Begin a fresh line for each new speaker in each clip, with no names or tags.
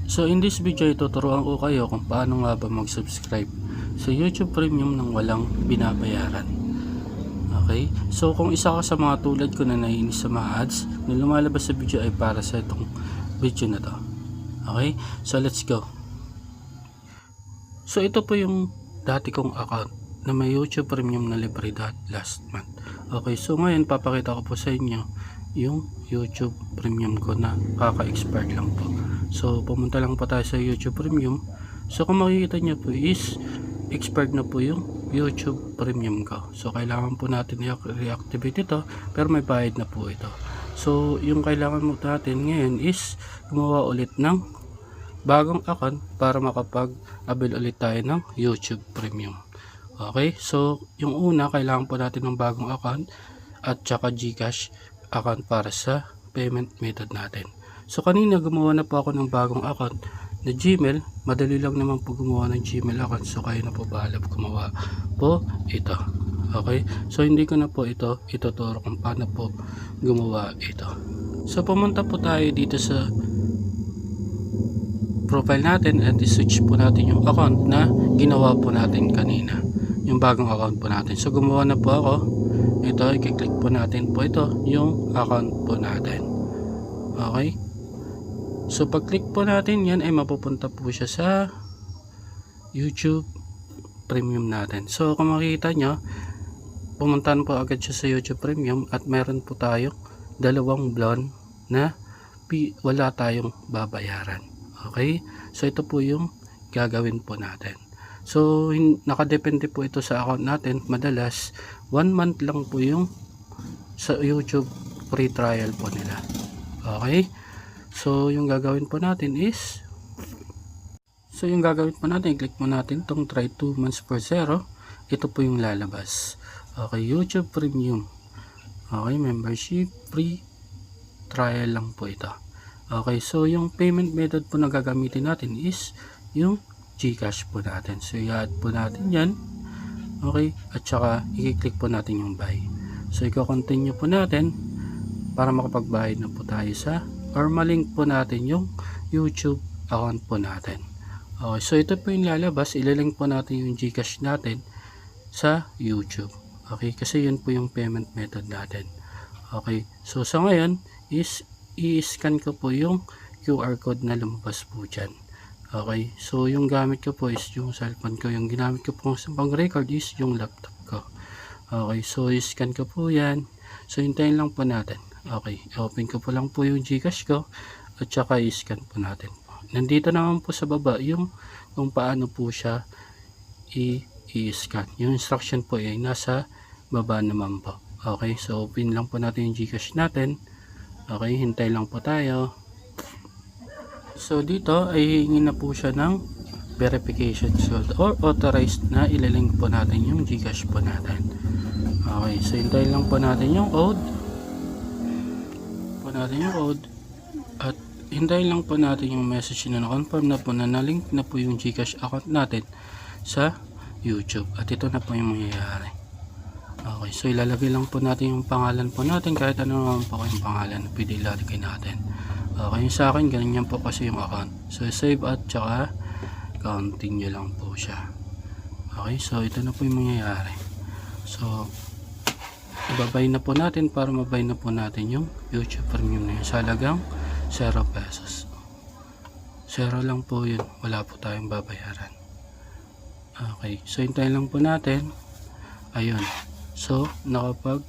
So in this video, tuturuan ko kayo kung paano nga ba mag-subscribe sa YouTube Premium nang walang binabayaran. Okay? So kung isa ka sa mga tulad ko na naiinis sa mga ads na lumalabas sa video, ay para sa itong video na to. Okay? So let's go. So ito po yung dati kong account na may YouTube Premium na libre last month. Okay, so ngayon papakita ko po sa inyo yung YouTube Premium ko na kaka-expired lang po. So pumunta lang po tayo sa YouTube Premium. So kung makikita nyo po is expired na po yung YouTube Premium ko. So kailangan po natin i-reactivate ito, pero may bayad na po ito. So yung kailangan mo natin ngayon is gumawa ulit ng bagong account para makapag-avail ulit tayo ng YouTube Premium. Okay, so yung una, kailangan po natin ng bagong account at saka GCash account para sa payment method natin. So kanina gumawa na po ako ng bagong account na Gmail. Madali lang naman po gumawa ng Gmail account, so kayo na po bahala gumawa po ito. Okay, so hindi ko na po ito ituturo kung paano po gumawa ito. So pumunta po tayo dito sa profile natin at i-switch po natin yung account na ginawa po natin kanina, yung bagong account po natin. So gumawa na po ako ito, i-click po natin po ito yung account po natin. Okay, so pag click po natin yan ay mapupunta po siya sa YouTube Premium natin. So kung makikita nyo, pumuntahan po agad siya sa YouTube Premium at meron po tayo dalawang buwan na wala tayong babayaran. Okay, so ito po yung gagawin po natin. So nakadepende po ito sa account natin. Madalas 1 month lang po yung sa YouTube free trial po nila. Okay, so yung gagawin po natin is click mo natin tong try 2 months for 0. Ito po yung lalabas. Okay, YouTube Premium. Okay, membership free trial lang po ito. Okay, so yung payment method po na gagamitin natin is yung GCash po natin. So i-add po natin yan. Okay, at saka i-click po natin yung buy. So i-continue po natin para makapagbayad na po tayo sa, or malink po natin yung YouTube account po natin. Okay, so ito po yung lalabas. Ililink po natin yung GCash natin sa YouTube. Okay, kasi yun po yung payment method natin. Okay, so sa ngayon is i-scan ko po yung QR code na lumabas po dyan. Okay, so yung gamit ko po is yung cellphone ko. Yung ginamit ko po sa pang-record is yung laptop ko. Okay, so i-scan ko po yan. So hintayin lang po natin. Okay, open ko po lang po yung GCash ko at saka i-scan po natin. Nandito naman po sa baba yung kung paano po siya i-scan. Yung instruction po ay nasa baba naman po. Okay, so open lang po natin yung GCash natin. Okay, hintay lang po tayo. So dito ay hihingi na po siya ng verification code or authorized na ililink po natin yung GCash po natin. Okay, so hintay lang po natin yung code. At hintayin lang po natin yung message na na-confirm na po na na-link na po yung GCash account natin sa YouTube. At ito na po yung mangyayari. Okay, so ilalagay lang po natin yung pangalan po natin, kahit ano naman po yung pangalan na pwede ilalagay natin. Okay, sa akin ganyan po kasi yung account. So save at saka continue lang po siya. Okay, so ito na po yung mangyayari. So ibabay na po natin para mabay na po natin yung YouTube Premium na yun sa halagang 0 pesos. 0 lang po yun, wala po tayong babayaran. Okay, so hintayin lang po natin. Ayun, so nakapag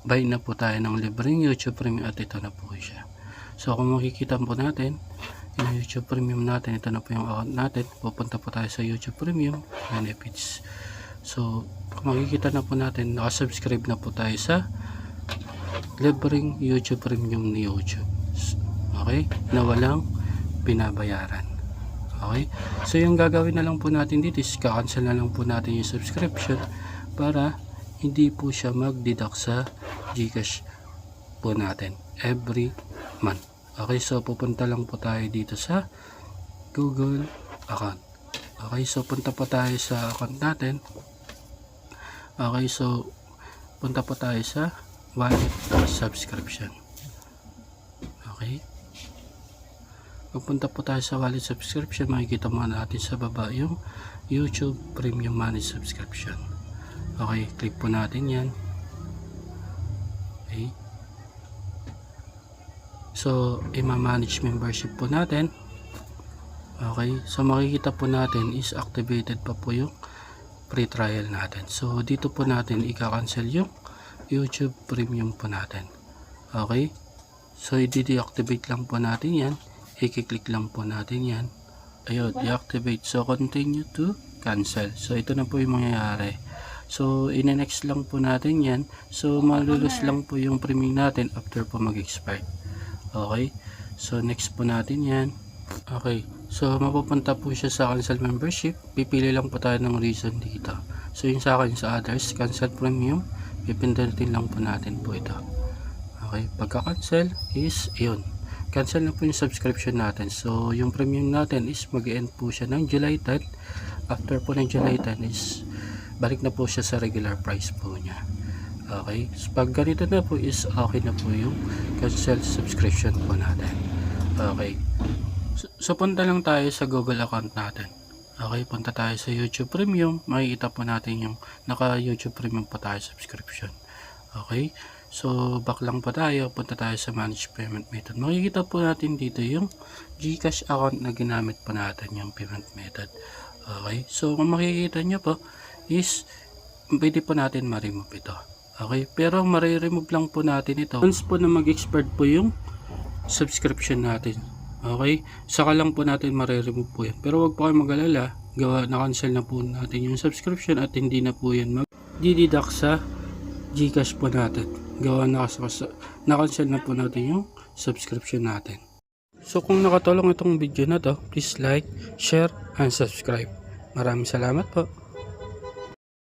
buy na po tayo ng libreng YouTube Premium at ito na po siya. So kung makikita po natin yung YouTube Premium natin, ito na po yung account natin. Pupunta po tayo sa YouTube Premium benefits. So kung makikita na po natin, nakasubscribe na po tayo sa libreng YouTube Premium ni YouTube. Okay, na walang binabayaran. Okay, so yung gagawin na lang po natin dito is cancel na lang po natin yung subscription para hindi po siya mag-deduct sa GCash po natin every month. Okay, so pupunta lang po tayo dito sa Google account. Okay, so punta po tayo sa account natin. Okay, so punta po tayo sa wallet subscription. Okay, Pagpunta po tayo sa wallet subscription, makikita mo natin sa baba yung YouTube Premium Money Subscription. Okay, click po natin yan. Okay. So, ima-manage membership po natin. Okay, so makikita po natin is activated pa po yung free trial natin. So, dito po natin i-cancel yung YouTube Premium po natin. Okay, so i-deactivate lang po natin yan. I-click lang po natin yan. Ayun, deactivate. So, continue to cancel. So, ito na po yung mangyayari. So, in-next lang po natin yan. So, malulus lang po yung premium natin after po mag-expire. Okay, so next po natin yan. Okay, so mapupunta po siya sa cancel membership. Pipili lang po tayo ng reason dito. So, yung sa akin sa others, cancel premium, pipindutin lang po natin po ito. Okay, pagka-cancel is yun. Cancel na po yung subscription natin. So, yung premium natin is mag-end po siya ng July 10. After po ng July 10 is balik na po siya sa regular price po niya. Okay, so pag ganito na po is okay na po yung cancel subscription po natin. Okay, so punta lang tayo sa Google account natin. Okay, punta tayo sa YouTube Premium. Makikita po natin yung naka YouTube Premium po tayo subscription. Okay, so back lang po tayo. Punta tayo sa Manage Payment Method. Makikita po natin dito yung GCash account na ginamit po natin, yung payment method. Okay, so kung makikita nyo po is pwede po natin ma-remove ito. Okay, pero ma-remove lang po natin ito once po na mag-expired po yung subscription natin. Okay, saka lang po natin ma-remove po yan. Pero wag po kayo mag-alala, na-cancel na po natin yung subscription at hindi na po yan mag-deduct sa GCash po natin. Na-cancel na po natin yung subscription natin. So kung nakatulong itong video na to, please like, share, and subscribe. Maraming salamat po.